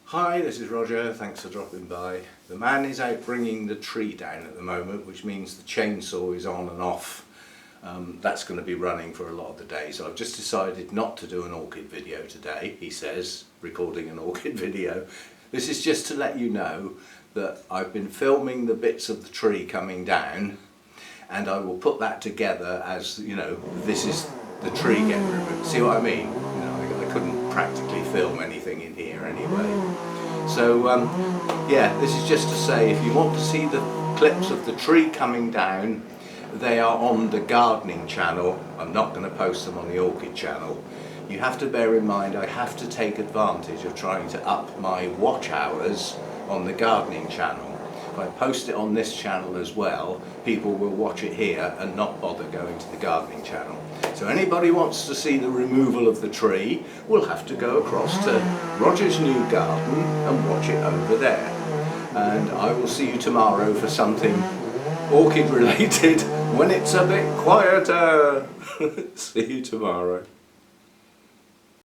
Hi, this is Roger, thanks for dropping by. The man is out bringing the tree down at the moment, which means the chainsaw is on and off. That's going to be running for a lot of the day, so I've just decided not to do an orchid video today, he says, recording an orchid video. This is just to let you know that I've been filming the bits of the tree coming down, and I will put that together as, you know, this is the tree getting removed. See what I mean? You know, I couldn't practically film anything in here anyway. So yeah, this is just to say, if you want to see the clips of the tree coming down, they are on the gardening channel. I'm not going to post them on the Orchid Channel. You have to bear in mind I have to take advantage of trying to up my watch hours on the gardening channel. If I post it on this channel as well, people will watch it here and not bother going to the gardening channel. So anybody wants to see the removal of the tree will have to go across to Roger's new garden and watch it over there. And I will see you tomorrow for something orchid related when it's a bit quieter. See you tomorrow.